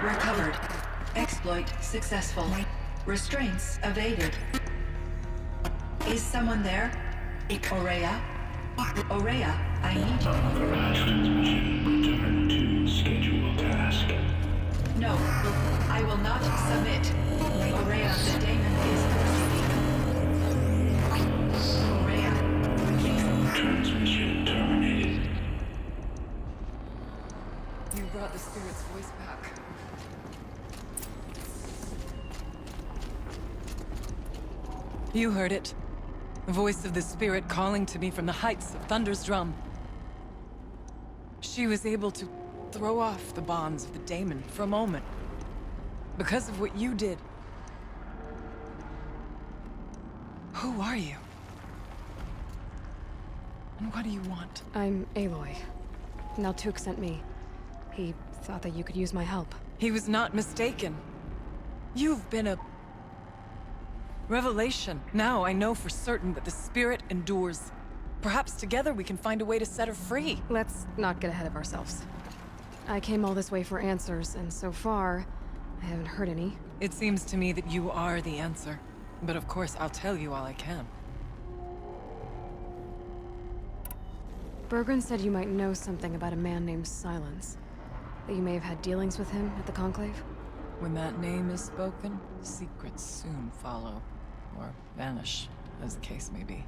recovered. Exploit successful. Restraints evaded. Is someone there? Aurea? Aurea, I need you. Authorized transmission. Return to scheduled task. No, I will not submit. Aurea, the daemon is proceeding. Aurea. Transmission terminated. You brought the spirit's voice back. You heard it. The voice of the spirit calling to me from the heights of Thunder's drum. She was able to throw off the bonds of the daemon for a moment. Because of what you did. Who are you? And what do you want? I'm Aloy. Naltuk sent me. He thought that you could use my help. He was not mistaken. You've been a revelation. Now I know for certain that the spirit endures. Perhaps together we can find a way to set her free. Let's not get ahead of ourselves. I came all this way for answers, and so far, I haven't heard any. It seems to me that you are the answer. But of course, I'll tell you all I can. Bergren said you might know something about a man named Silence. That you may have had dealings with him at the Conclave? When that name is spoken, secrets soon follow. Or vanish, as the case may be.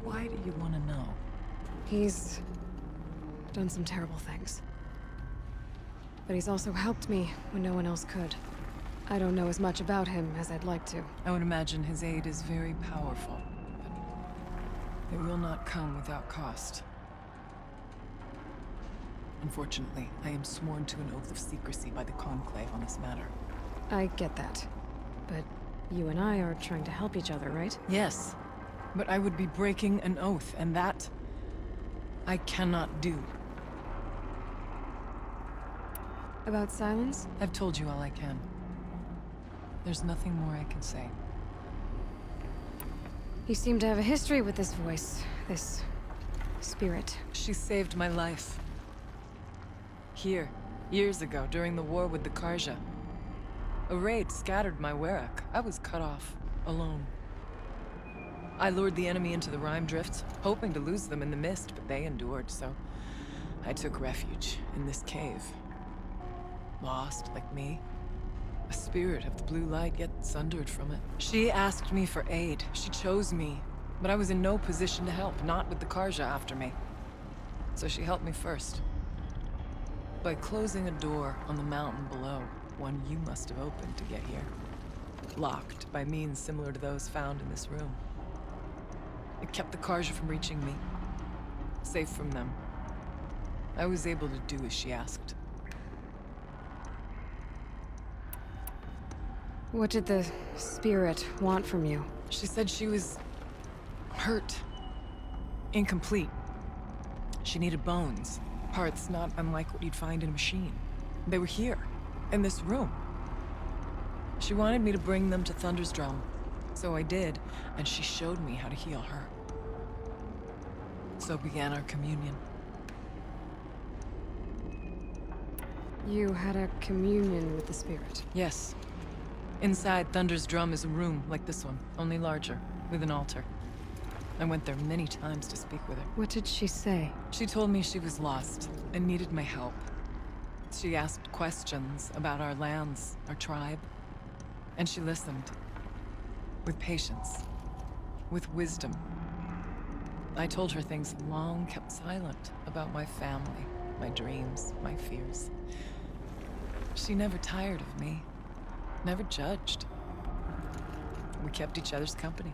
Why do you want to know? He's done some terrible things. But he's also helped me when no one else could. I don't know as much about him as I'd like to. I would imagine his aid is very powerful, but it will not come without cost. Unfortunately, I am sworn to an oath of secrecy by the Conclave on this matter. I get that. But you and I are trying to help each other, right? Yes, but I would be breaking an oath, and that I cannot do. About Silence? I've told you all I can. There's nothing more I can say. You seem to have a history with this voice, this spirit. She saved my life. Here, years ago, during the war with the Karja. A raid scattered my Werak. I was cut off, alone. I lured the enemy into the Rime Drifts, hoping to lose them in the mist, but they endured, so I took refuge in this cave. Lost, like me. A spirit of the blue light, yet sundered from it. She asked me for aid. She chose me. But I was in no position to help, not with the Karja after me. So she helped me first. By closing a door on the mountain below, one you must have opened to get here. Locked by means similar to those found in this room. It kept the Karja from reaching me. Safe from them. I was able to do as she asked. What did the spirit want from you? She said she was hurt. Incomplete. She needed bones. Parts not unlike what you'd find in a machine. They were here, in this room. She wanted me to bring them to Thunder's drum. So I did, and she showed me how to heal her. So began our communion. You had a communion with the spirit. Yes. Inside Thunder's drum is a room like this one, only larger, with an altar. I went there many times to speak with her. What did she say? She told me she was lost and needed my help. She asked questions about our lands, our tribe, and she listened. With patience. With wisdom. I told her things long kept silent about my family, my dreams, my fears. She never tired of me. Never judged. We kept each other's company.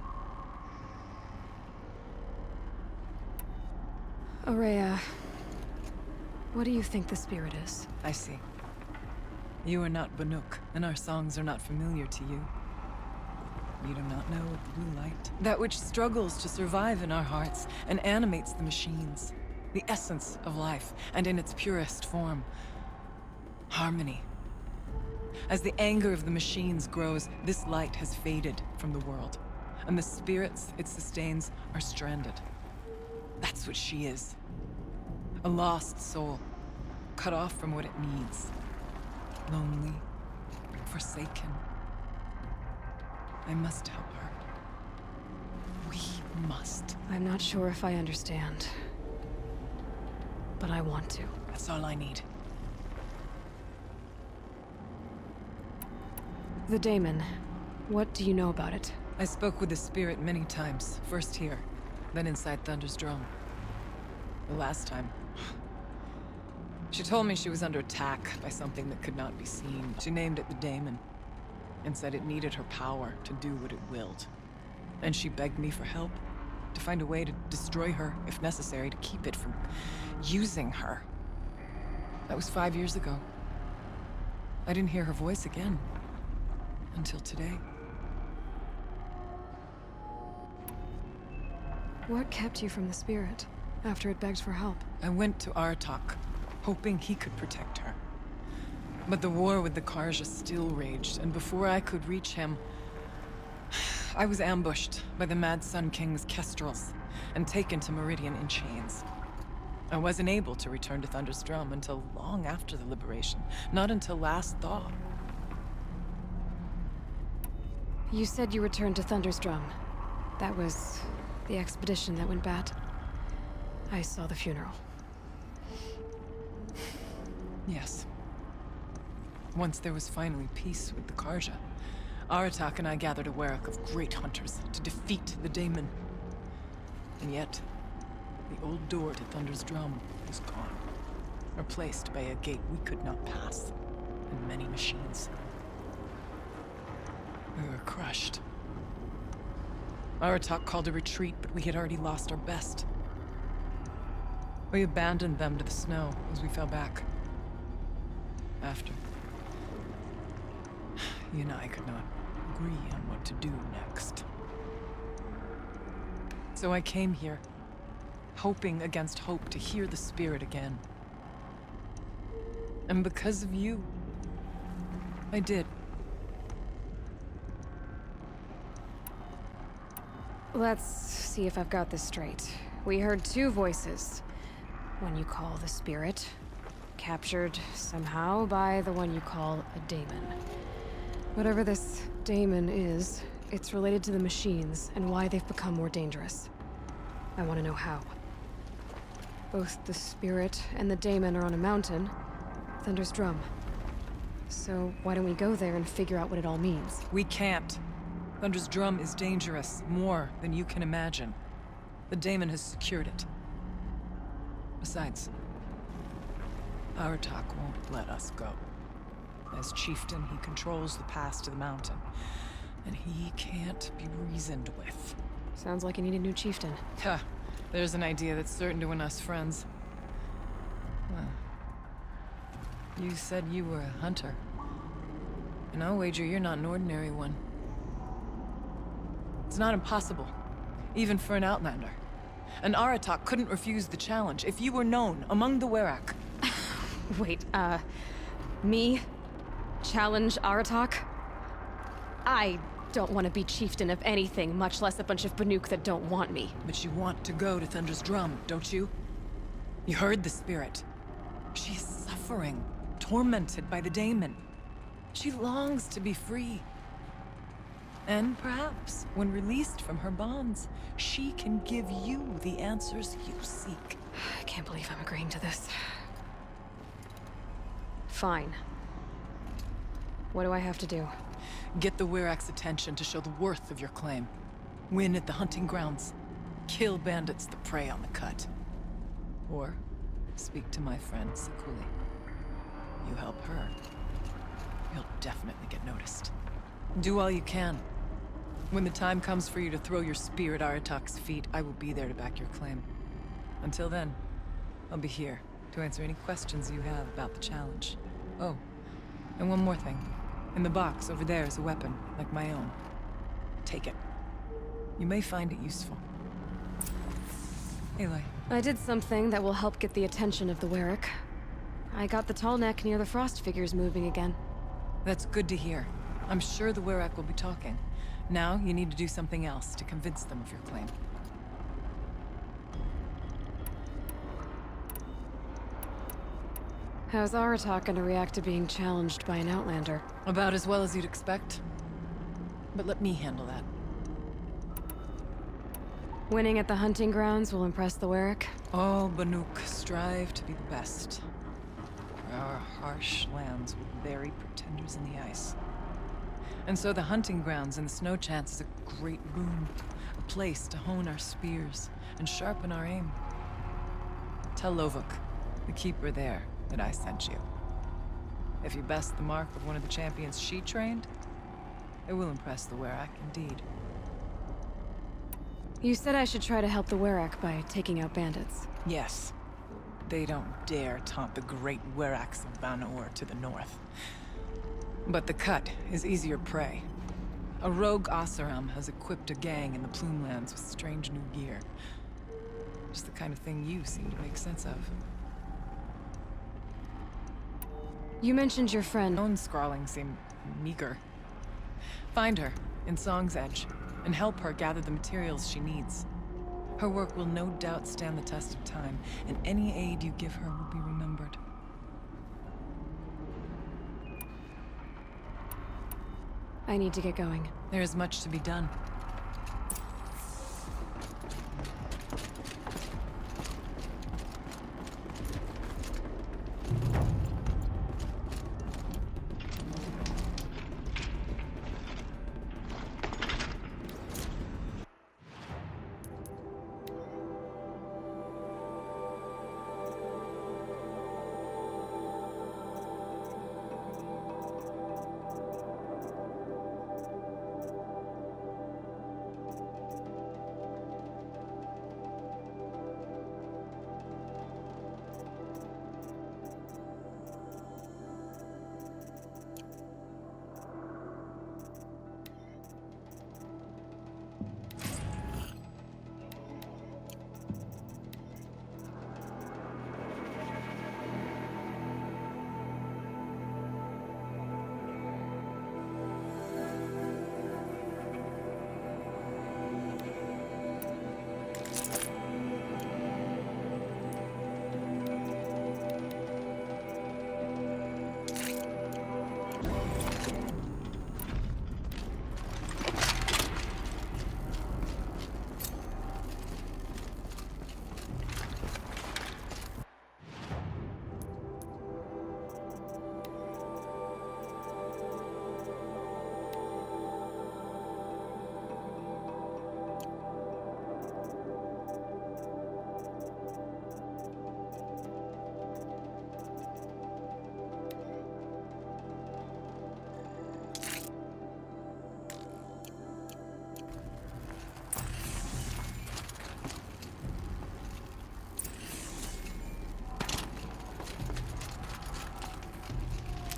Aurea, what do you think the spirit is? I see. You are not Banuk, and our songs are not familiar to you. You do not know of the blue light. That which struggles to survive in our hearts and animates the machines. The essence of life, and in its purest form. Harmony. As the anger of the machines grows, this light has faded from the world, and the spirits it sustains are stranded. That's what she is. A lost soul, cut off from what it needs. lonely, forsaken. I must help her. We must. I'm not sure if I understand. But I want to. That's all I need. The daemon. What do you know about it? I spoke with the spirit many times. First here, then inside Thunder's drum. The last time... She told me she was under attack by something that could not be seen. She named it the daemon, and said it needed her power to do what it willed. And she begged me for help, to find a way to destroy her, if necessary, to keep it from using her. That was 5 years ago. I didn't hear her voice again. Until today. What kept you from the spirit, after it begged for help? I went to Aratak, hoping he could protect her. But the war with the Karja still raged, and before I could reach him, I was ambushed by the Mad Sun King's kestrels, and taken to Meridian in chains. I wasn't able to return to Thunder's Drum until long after the liberation, not until last thaw. You said you returned to Thunder's Drum. That was the expedition that went bad. I saw the funeral. Yes. Once there was finally peace with the Karja, Aratak and I gathered a Werak of great hunters to defeat the daemon. And yet, the old door to Thunder's Drum was gone, replaced by a gate we could not pass, and many machines. We were crushed. Aratak called a retreat, but we had already lost our best. We abandoned them to the snow as we fell back. After. You and I could not agree on what to do next. So I came here, hoping against hope to hear the spirit again. And because of you, I did. Let's see if I've got this straight. We heard two voices. One you call the spirit, captured somehow by the one you call a daemon. Whatever this daemon is, it's related to the machines and why they've become more dangerous. I want to know how. Both the spirit and the daemon are on a mountain, Thunder's Drum. So why don't we go there and figure out what it all means? We can't. Thunder's Drum is dangerous, more than you can imagine. The daemon has secured it. Besides, Aratak won't let us go. As chieftain, he controls the pass to the mountain, and he can't be reasoned with. Sounds like you need a new chieftain. Ha! There's an idea that's certain to win us friends. Well, you said you were a hunter. And I'll wager you're not an ordinary one. It's not impossible, even for an outlander. And Aratak couldn't refuse the challenge if you were known among the Werak. Wait, me? Challenge Aratak? I don't want to be chieftain of anything, much less a bunch of Banuk that don't want me. But you want to go to Thunder's Drum, don't you? You heard the spirit. She is suffering, tormented by the daemon. She longs to be free. And perhaps, when released from her bonds, she can give you the answers you seek. I can't believe I'm agreeing to this. Fine. What do I have to do? Get the Werak's attention to show the worth of your claim. Win at the hunting grounds. Kill bandits that prey on the cut. Or, speak to my friend Sekuli. You help her, you'll definitely get noticed. Do all you can. When the time comes for you to throw your spear at Aratak's feet, I will be there to back your claim. Until then, I'll be here to answer any questions you have about the challenge. Oh, and one more thing. In the box over there is a weapon, like my own. Take it. You may find it useful. Aloy. I did something that will help get the attention of the Werak. I got the tall neck near the frost figures moving again. That's good to hear. I'm sure the Werak will be talking. Now, you need to do something else to convince them of your claim. How's Aratak gonna react to being challenged by an Outlander? About as well as you'd expect. But let me handle that. Winning at the hunting grounds will impress the Warwick? Oh, Banuk, strive to be the best. Our harsh lands will bury pretenders in the ice. And so the hunting grounds and the snow chance is a great boon. A place to hone our spears and sharpen our aim. Tell Lovuk, the keeper there, that I sent you. If you best the mark of one of the champions she trained, it will impress the Warwick indeed. You said I should try to help the Warwick by taking out bandits. Yes. They don't dare taunt the great Warracks of Vanor to the north. But the Cut is easier prey. A rogue Oseram has equipped a gang in the Plumelands with strange new gear. Just the kind of thing you seem to make sense of. You mentioned your friend. Own scrawling seem meager. Find her in Song's Edge and help her gather the materials she needs. Her work will no doubt stand the test of time, and any aid you give her will be remembered. I need to get going. There is much to be done.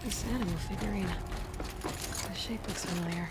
This animal figurine. The shape looks familiar.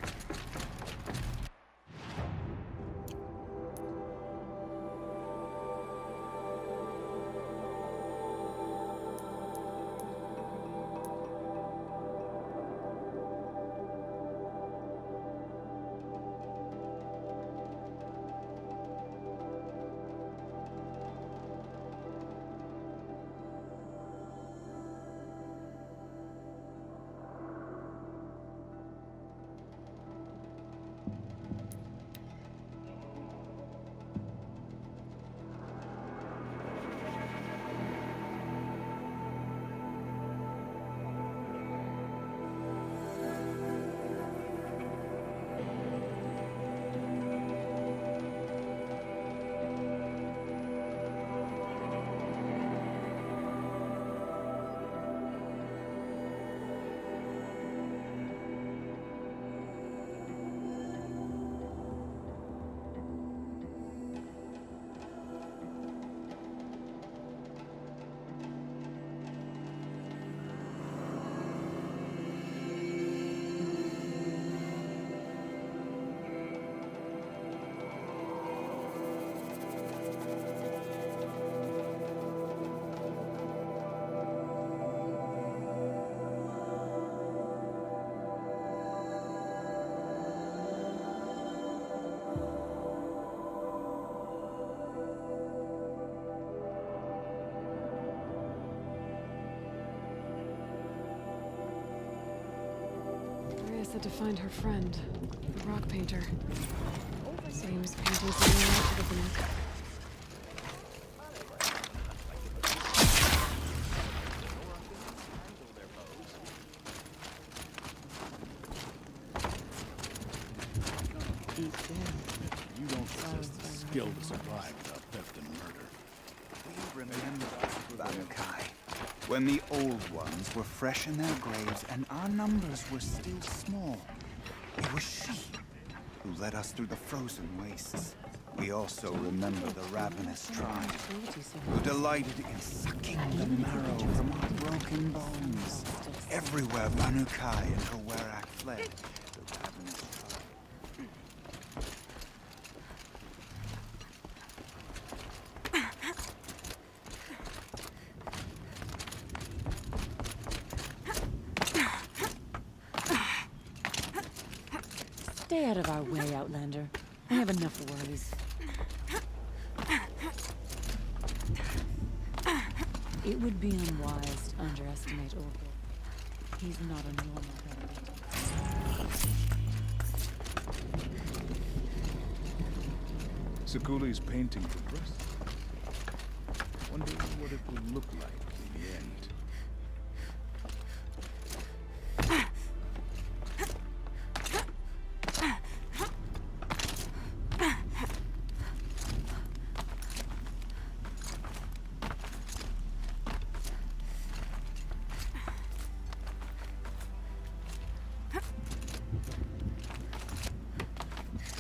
Rhea said to find her friend, the rock painter. Seems painting's the only way to the book. You don't possess the skill to survive without theft and murder. We remember Banukai, when the old ones were fresh in their graves and our numbers were still small. It was she who led us through the frozen wastes. We also remember the ravenous tribe, who delighted in sucking the marrow from our broken bones. Everywhere Banukai and her Werak fled, the ravenous tribe. Stay out of our way, Outlander. I have enough worries. It would be unwise to underestimate Orville. He's not a normal predator. Sekuli's painting progressed. Wonder what it will look like in the end.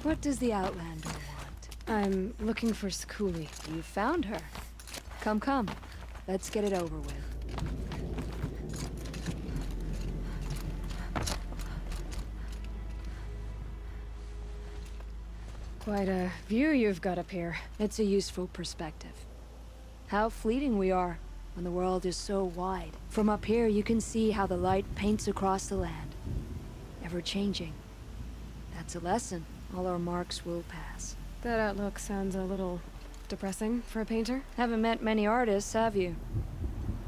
What does the Outlander want? I'm looking for Sekuli. You found her. Come, come. Let's get it over with. Quite a view you've got up here. It's a useful perspective. How fleeting we are when the world is so wide. From up here, you can see how the light paints across the land. Ever changing. That's a lesson. All our marks will pass. That outlook sounds a little depressing for a painter. Haven't met many artists, have you?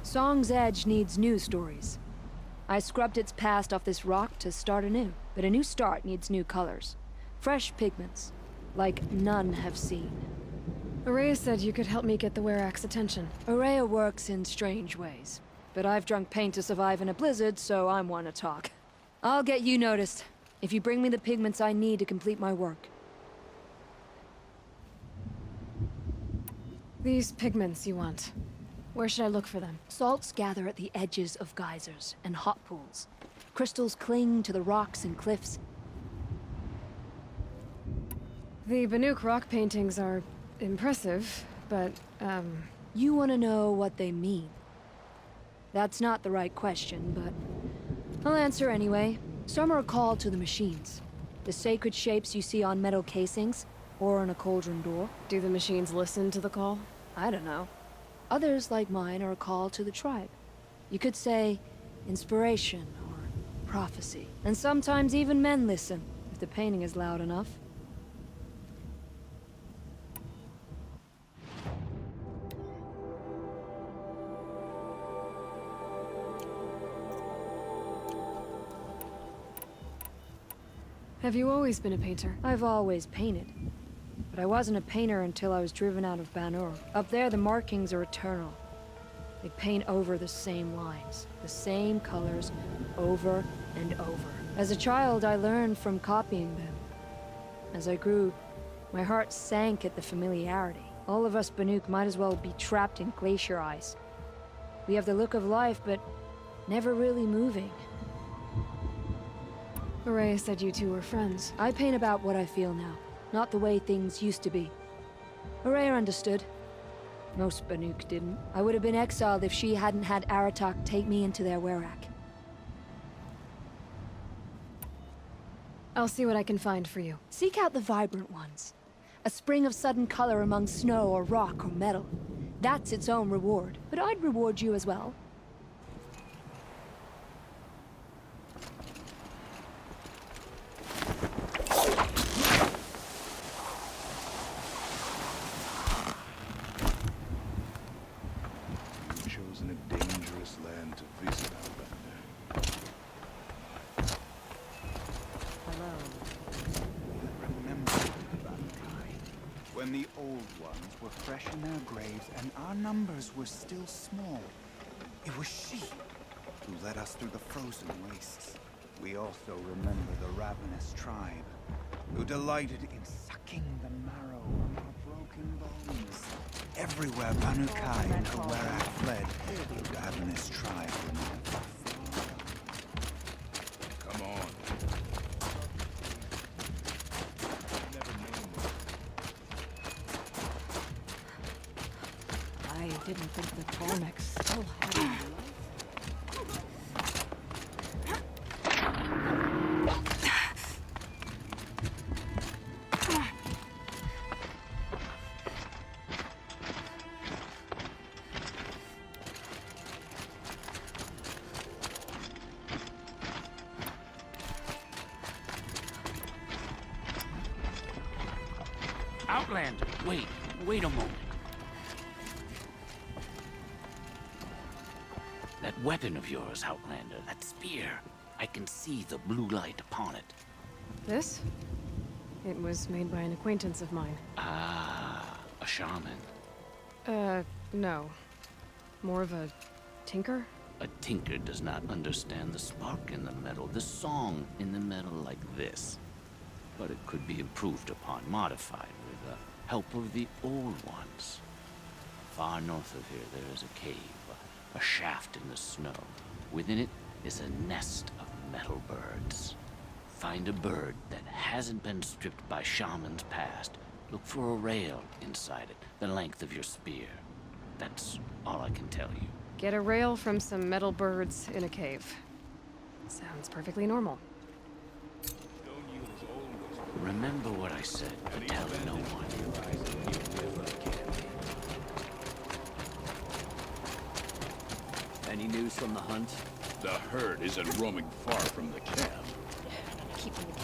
Song's Edge needs new stories. I scrubbed its past off this rock to start anew. But a new start needs new colors. Fresh pigments. Like none have seen. Araya said you could help me get the Werak's attention. Araya works in strange ways. But I've drunk paint to survive in a blizzard, so I'm one to talk. I'll get you noticed. If you bring me the pigments I need to complete my work. These pigments you want. Where should I look for them? Salts gather at the edges of geysers and hot pools. Crystals cling to the rocks and cliffs. The Banuk rock paintings are impressive, but, You want to know what they mean? That's not the right question, but I'll answer anyway. Some are called to the machines. The sacred shapes you see on metal casings, or on a cauldron door. Do the machines listen to the call? I don't know. Others, like mine, are a call to the tribe. You could say inspiration or prophecy. And sometimes even men listen, if the painting is loud enough. Have you always been a painter? I've always painted. But I wasn't a painter until I was driven out of Banur. Up there, the markings are eternal. They paint over the same lines, the same colors, over and over. As a child, I learned from copying them. As I grew, my heart sank at the familiarity. All of us Banuk might as well be trapped in glacier ice. We have the look of life, but never really moving. Araya said you two were friends. I paint about what I feel now, not the way things used to be. Araya understood. Most Banuk didn't. I would have been exiled if she hadn't had Aratak take me into their Werak. I'll see what I can find for you. Seek out the vibrant ones. A spring of sudden color among snow or rock or metal. That's its own reward. But I'd reward you as well. Chosen a dangerous land to visit, Outlander. When the old ones were fresh in their graves and our numbers were still small, it was she who led us through the frozen wastes. We also remember the ravenous tribe, who delighted in sucking the marrow from our broken bones. Everywhere Banu Kai and her Werak fled, the ravenous tribe remained. Come on. Never known I didn't think the Tormex still had any life. Outlander, wait a moment. That weapon of yours, Outlander, that spear, I can see the blue light upon it. This? It was made by an acquaintance of mine. Ah, a shaman. No. More of a tinker? A tinker does not understand the spark in the metal, the song in the metal like this. But it could be improved upon, modified with the help of the old ones. Far north of here, there is a cave, a shaft in the snow. Within it is a nest of metal birds. Find a bird that hasn't been stripped by shamans past. Look for a rail inside it, the length of your spear. That's all I can tell you. Get a rail from some metal birds in a cave. Sounds perfectly normal. Remember what I said, but tell no one. Any news from the hunt? The herd isn't roaming far from the camp. Keep moving.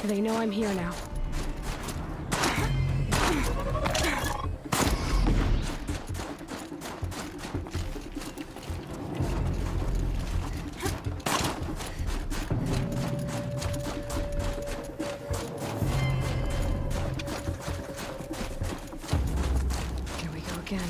They know I'm here now. Here we go again.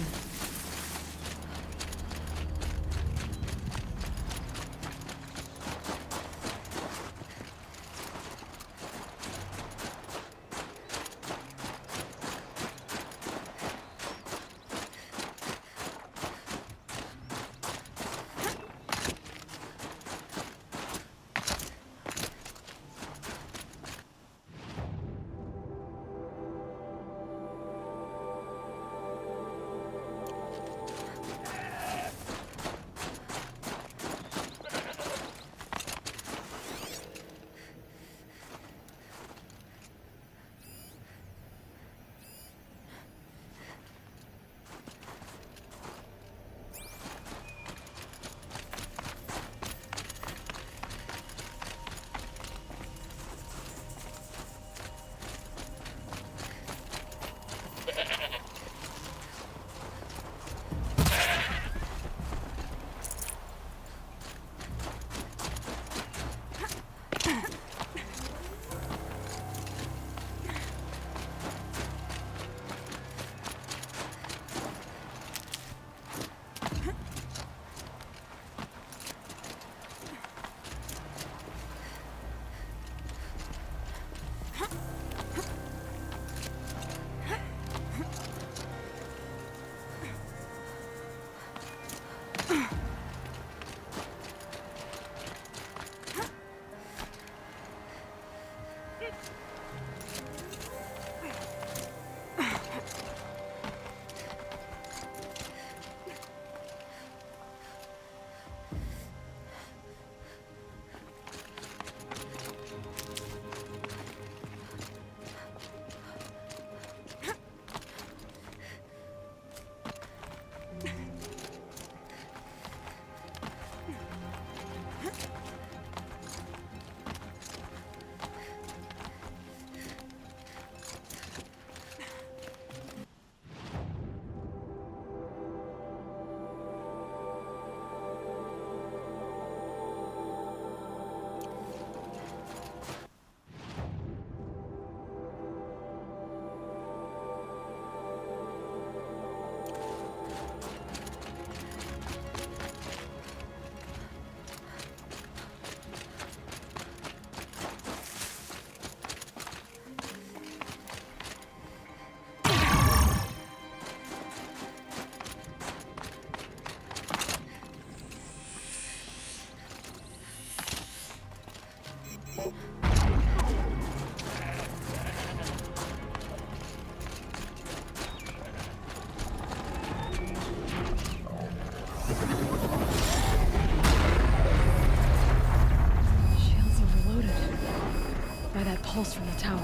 pulse from the tower.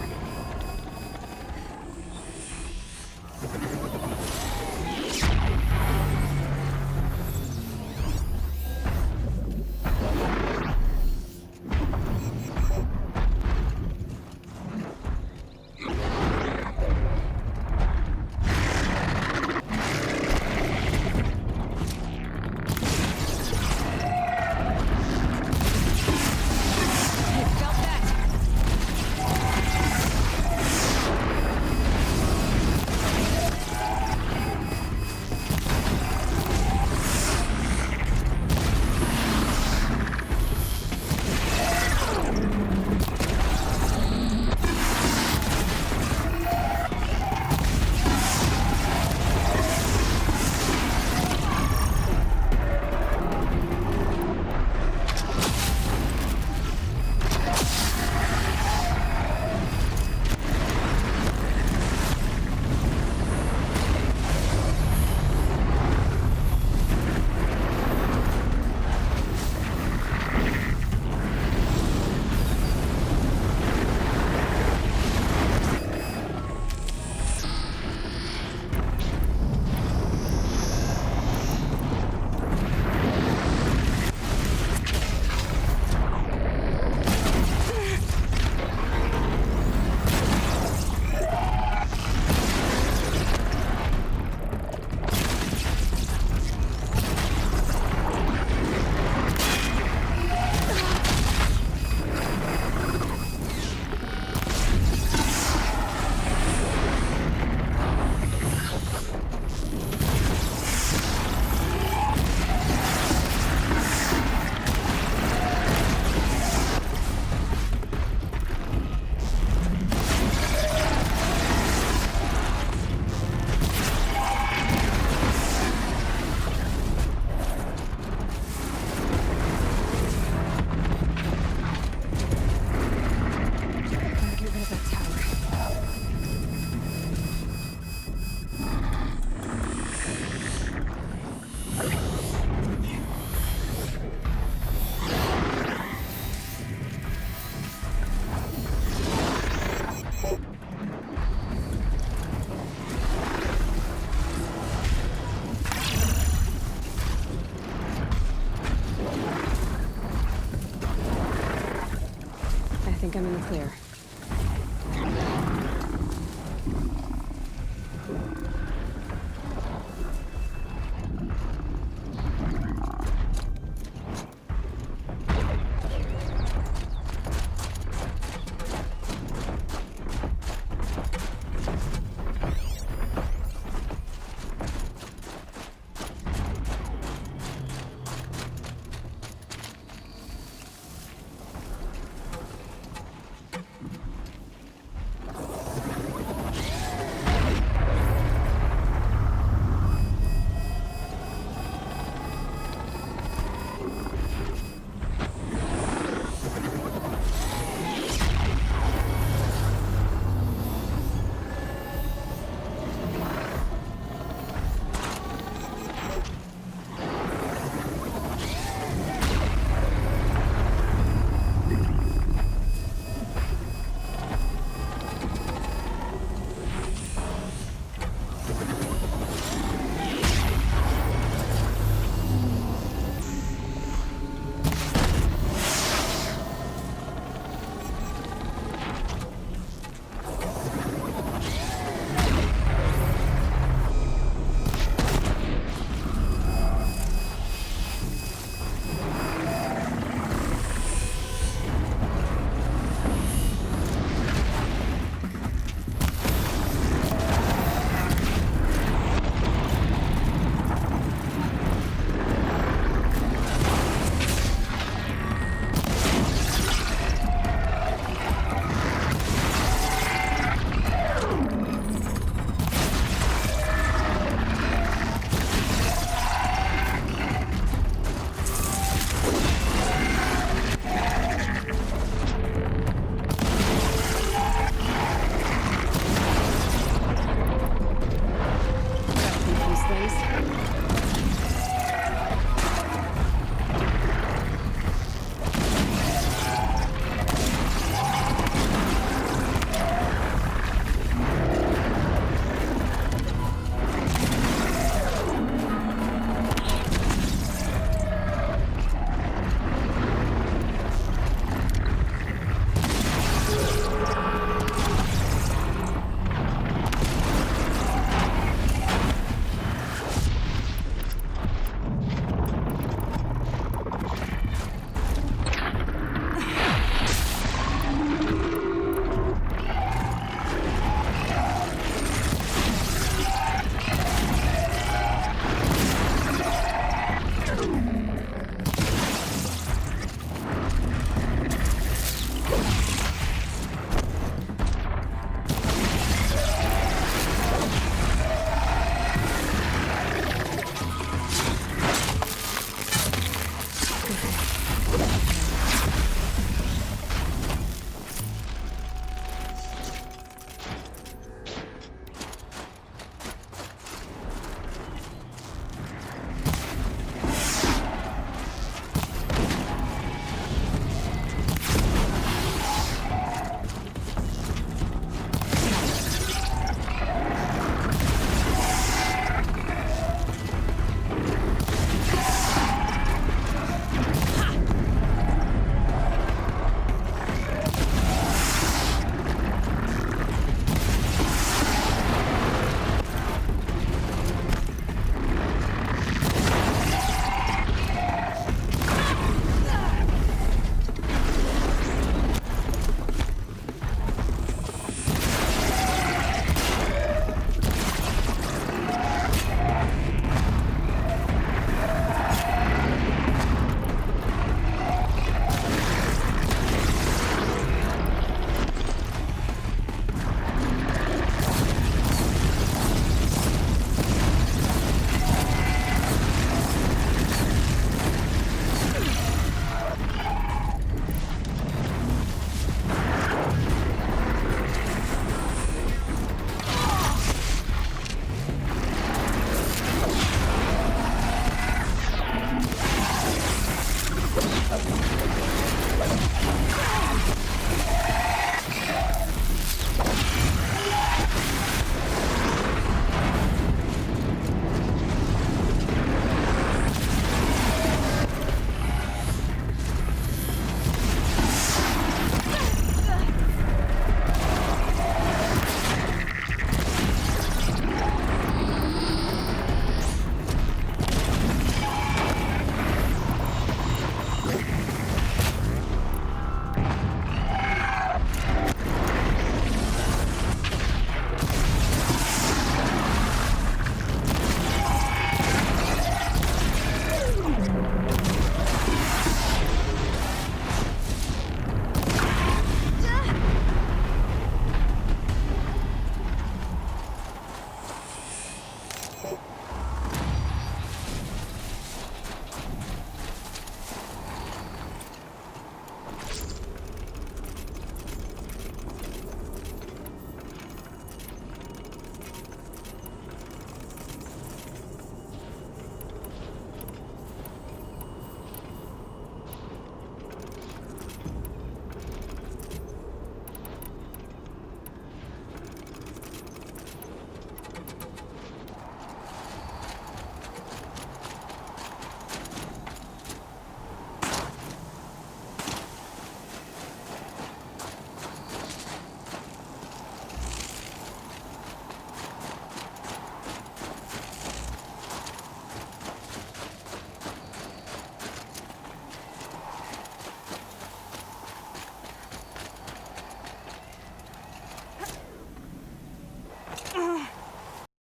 I think I'm in the clear.